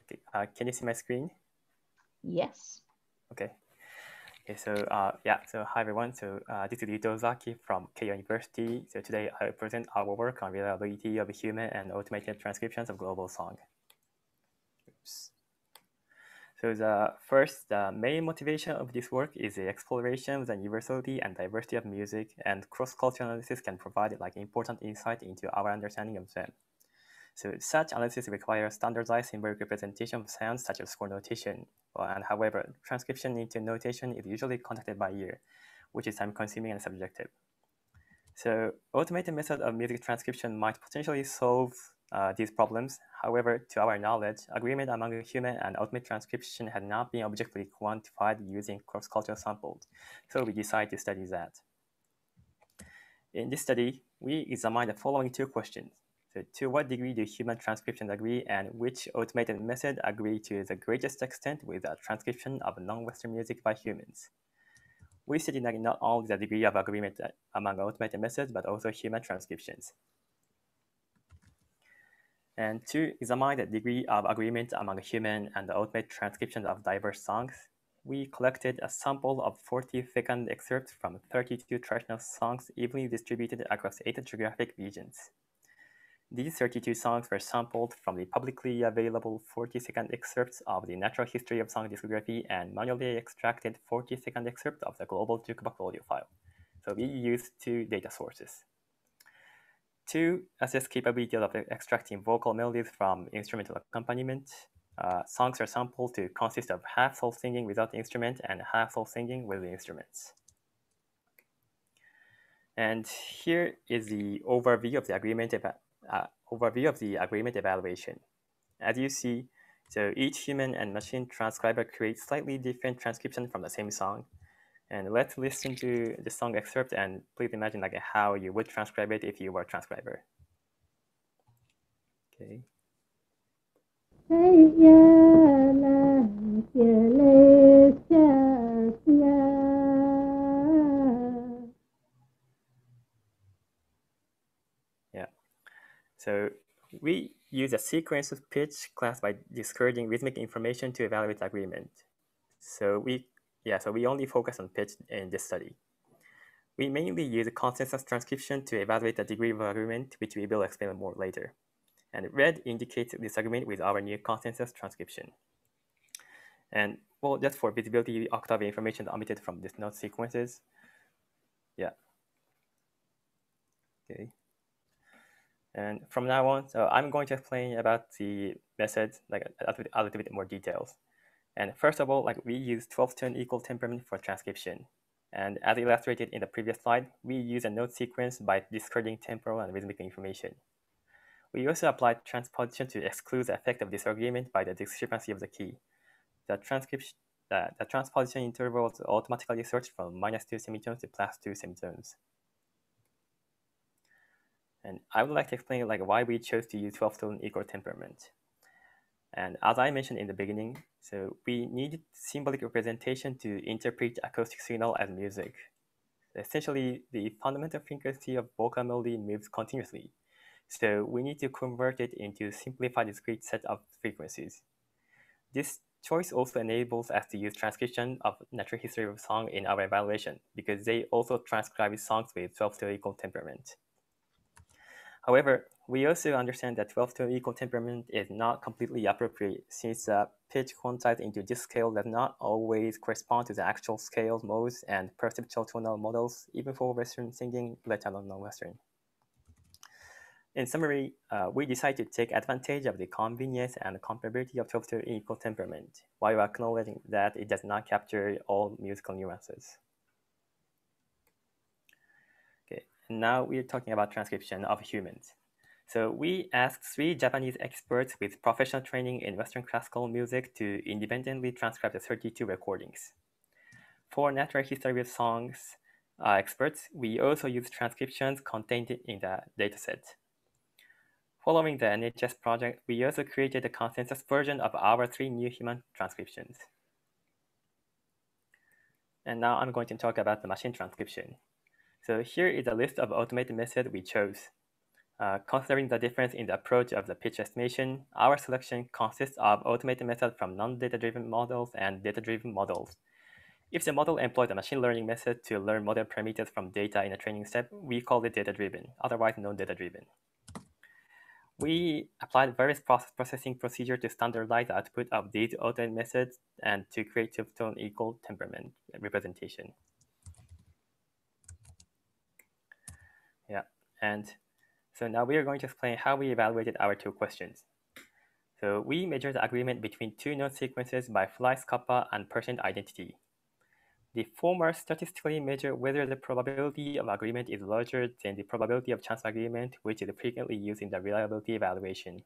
Okay, can you see my screen? Yes. Okay. Okay, so so hi everyone. So this is Yuto Ozaki from Keio University. So today I will present our work on reliability of human and automated transcriptions of global song. Oops. So the main motivation of this work is the exploration of the universality and diversity of music, and cross-cultural analysis can provide like important insight into our understanding of them. So such analysis requires standardized symbolic representation of sounds such as score notation. And however, transcription into notation is usually conducted by ear, which is time-consuming and subjective. So automated method of music transcription might potentially solve these problems. However, to our knowledge, agreement among human and automated transcription had not been objectively quantified using cross-cultural samples. So we decided to study that. In this study, we examined the following two questions. So to what degree do human transcriptions agree, and which automated method agree to the greatest extent with the transcription of non-Western music by humans? We studied not only the degree of agreement among automated methods, but also human transcriptions. And to examine the degree of agreement among human and automated transcriptions of diverse songs, we collected a sample of 40-second excerpts from 32 traditional songs evenly distributed across 8 geographic regions. These 32 songs were sampled from the publicly available 40-second excerpts of the Natural History of Song Discography and manually extracted 40-second excerpt of the global jukebox audio file. So we used two data sources. To assess capability of extracting vocal melodies from instrumental accompaniment, songs are sampled to consist of half soul singing without the instrument and half soul singing with the instruments. And here is the overview of the agreement evaluation. As you see, so each human and machine transcriber creates slightly different transcription from the same song. And let's listen to the song excerpt, and please imagine like how you would transcribe it if you were a transcriber. Okay. Yeah. So we use a sequence of pitch class by discarding rhythmic information to evaluate agreement. So we only focus on pitch in this study. We mainly use consensus transcription to evaluate the degree of agreement, which we will explain more later. And red indicates disagreement with our new consensus transcription. And well, just for visibility, octave information omitted from this note sequences. Yeah. Okay. And from now on, so I'm going to explain about the method, like a little bit more details. And first of all, like we use 12-tone equal temperament for transcription. And as illustrated in the previous slide, we use a note sequence by discarding temporal and rhythmic information. We also applied transposition to exclude the effect of disagreement by the discrepancy of the key. The transposition interval is automatically searched from -2 semitones to +2 semitones. And I would like to explain like why we chose to use 12-tone equal temperament. And as I mentioned in the beginning, so we needed symbolic representation to interpret acoustic signal as music. Essentially, the fundamental frequency of vocal melody moves continuously. So we need to convert it into a simplified discrete set of frequencies. This choice also enables us to use transcription of natural history of song in our evaluation because they also transcribe songs with 12-tone equal temperament. However, we also understand that 12-tone equal temperament is not completely appropriate since the pitch quantized into this scale does not always correspond to the actual scales, modes, and perceptual tonal models, even for Western singing, let alone non-Western. In summary, we decided to take advantage of the convenience and comparability of 12-tone equal temperament, while acknowledging that it does not capture all musical nuances. Okay, and now we're talking about transcription of humans. So we asked 3 Japanese experts with professional training in Western classical music to independently transcribe the 32 recordings. For natural history of songs experts, we also used transcriptions contained in the dataset. Following the NHS project, we also created a consensus version of our 3 new human transcriptions. And now I'm going to talk about the machine transcription. So here is a list of automated methods we chose. Considering the difference in the approach of the pitch estimation, our selection consists of automated methods from non-data-driven models and data-driven models. If the model employs a machine learning method to learn model parameters from data in a training step, we call it data-driven, otherwise non-data-driven. We applied various processing procedures to standardize the output of these automated methods and to create two-tone equal temperament representation. Yeah, and so now we are going to explain how we evaluated our two questions. So we measured the agreement between two node sequences by Fleiss kappa and percent identity. The former statistically measure whether the probability of agreement is larger than the probability of chance agreement, which is frequently used in the reliability evaluation.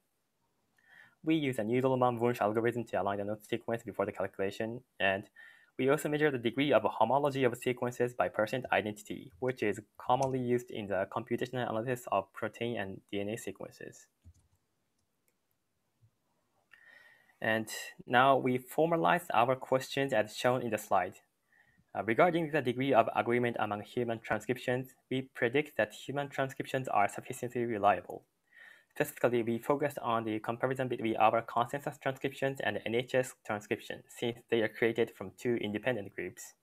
We use a Needleman-Wunsch algorithm to align the node sequence before the calculation, and we also measure the degree of homology of sequences by percent identity, which is commonly used in the computational analysis of protein and DNA sequences. And now we formalize our questions as shown in the slide. Regarding the degree of agreement among human transcriptions, we predict that human transcriptions are sufficiently reliable. Specifically, we focused on the comparison between our consensus transcriptions and NHS transcriptions, since they are created from two independent groups.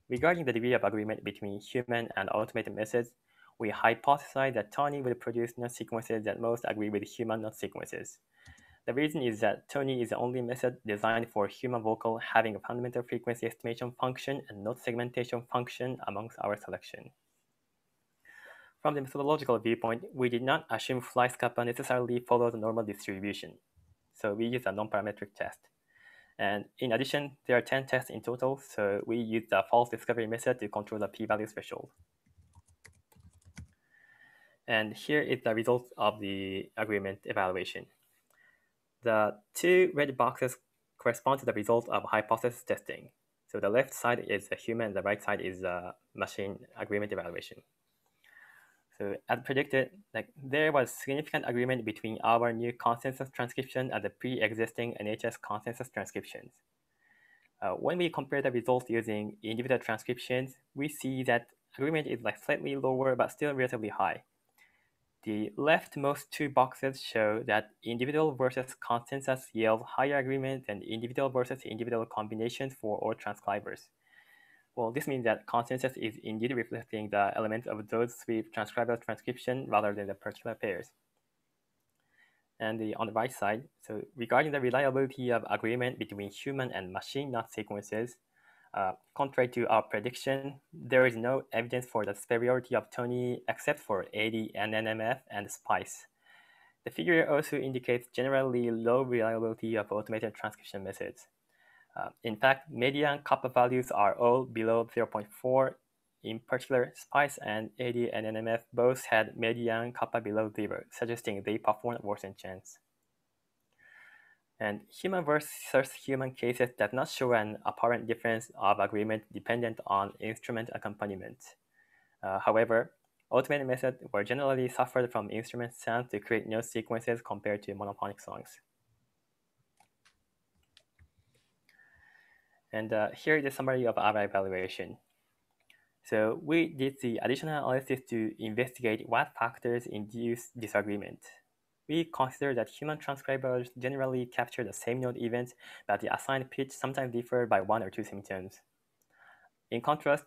Regarding the degree of agreement between human and automated methods, we hypothesize that Tony will produce node sequences that most agree with human node sequences. The reason is that Tony is the only method designed for human vocal having a fundamental frequency estimation function and note segmentation function amongst our selection. From the methodological viewpoint, we did not assume Fleiss kappa necessarily follows a normal distribution. So we use a non-parametric test. And in addition, there are 10 tests in total, so we use the false discovery method to control the p-value threshold. And here is the result of the agreement evaluation. The two red boxes correspond to the result of hypothesis testing. So the left side is the human, the right side is the machine agreement evaluation. So as predicted, there was significant agreement between our new consensus transcription and the pre-existing NHS consensus transcriptions. When we compare the results using individual transcriptions, we see that agreement is slightly lower but still relatively high. The leftmost two boxes show that individual versus consensus yield higher agreement than individual versus individual combinations for all transcribers. Well, this means that consensus is indeed reflecting the elements of those three transcriber transcription rather than the particular pairs. And on the right side, so regarding the reliability of agreement between human and machine node sequences, contrary to our prediction, there is no evidence for the superiority of Tony except for AD and NMF and SPICE. The figure also indicates generally low reliability of automated transcription methods. In fact, median kappa values are all below 0.4. In particular, SPICE and AD and NMF both had median kappa below 0, suggesting they performed worse in chance. And human versus human cases does not show an apparent difference of agreement dependent on instrument accompaniment. However, automated methods were generally suffered from instrument sounds to create node sequences compared to monophonic songs. And here is a summary of our evaluation. So we did the additional analysis to investigate what factors induce disagreement. We consider that human transcribers generally capture the same node events, but the assigned pitch sometimes differ by one or two symptoms. In contrast,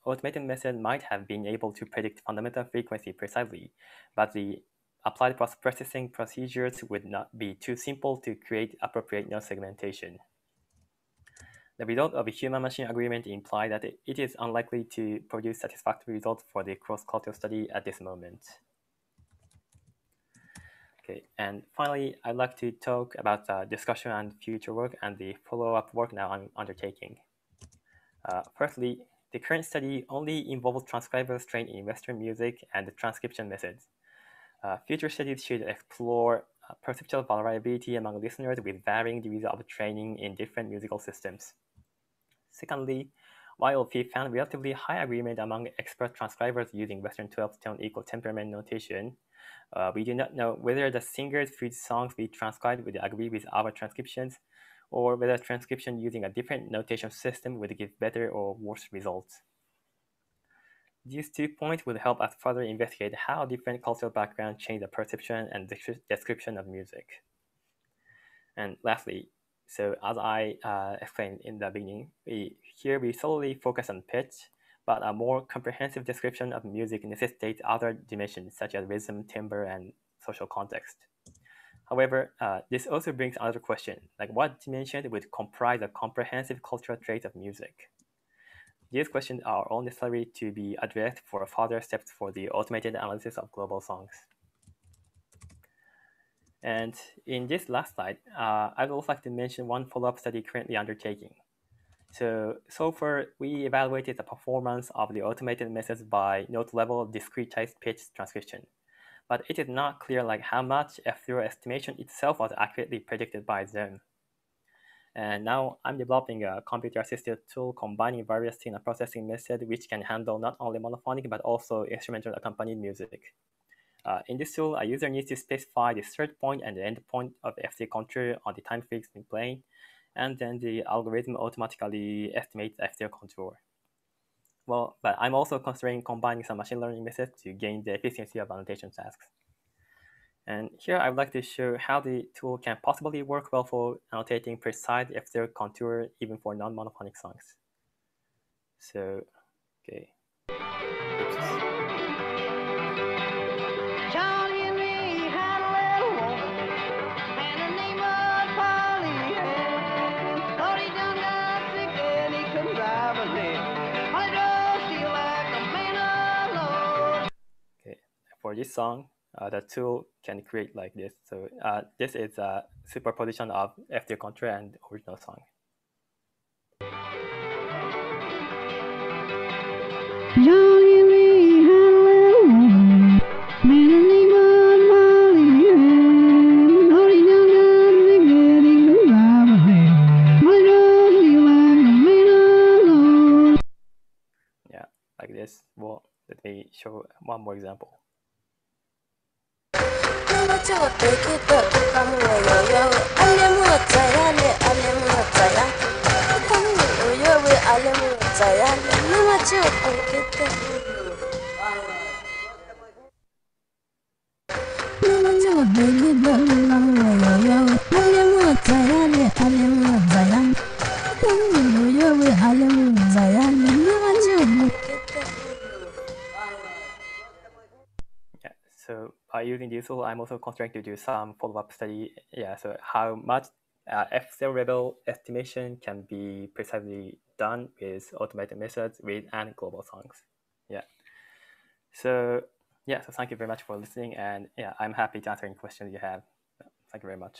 automated method might have been able to predict fundamental frequency precisely, but the applied processing procedures would not be too simple to create appropriate node segmentation. The result of a human-machine agreement implies that it is unlikely to produce satisfactory results for the cross-cultural study at this moment. Okay, and finally, I'd like to talk about the discussion and future work and the follow-up work now I'm undertaking. Firstly, the current study only involves transcribers trained in Western music and the transcription methods. Future studies should explore perceptual variability among listeners with varying degrees of training in different musical systems. Secondly, while we found relatively high agreement among expert transcribers using Western 12-tone equal temperament notation, we do not know whether the singers whose songs we transcribed would agree with our transcriptions, or whether transcription using a different notation system would give better or worse results. These 2 points will help us further investigate how different cultural backgrounds change the perception and description of music. And lastly, so as I explained in the beginning, here we solely focus on pitch, but a more comprehensive description of music necessitates other dimensions such as rhythm, timbre, and social context. However, this also brings another question, like what dimension would comprise a comprehensive cultural trait of music? These questions are all necessary to be addressed for further steps for the automated analysis of global songs. And in this last slide, I would also like to mention one follow-up study currently undertaking. So far, we evaluated the performance of the automated methods by note-level discretized pitch transcription. But it is not clear like how much F0 estimation itself was accurately predicted by them. And now I'm developing a computer-assisted tool combining various signal processing methods which can handle not only monophonic but also instrumental accompanied music. In this tool, a user needs to specify the start point and the end point of FC contour on the time fixed in playing, and then the algorithm automatically estimates the FC contour. Well, but I'm also considering combining some machine learning methods to gain the efficiency of annotation tasks. And here I would like to show how the tool can possibly work well for annotating precise F0 contour even for non-monophonic songs. So, okay. Oops. Okay, for this song, the tool can create like this. So this is a superposition of F0 contour and original song. Yeah, like this. Well, let me show one more example. Yeah, so by using this tool, I'm also considering to do some follow-up study. Yeah, so how much F0 level estimation can be precisely done with automated methods with and global songs. Yeah. So yeah, so thank you very much for listening, and yeah, I'm happy to answer any questions you have. Thank you very much.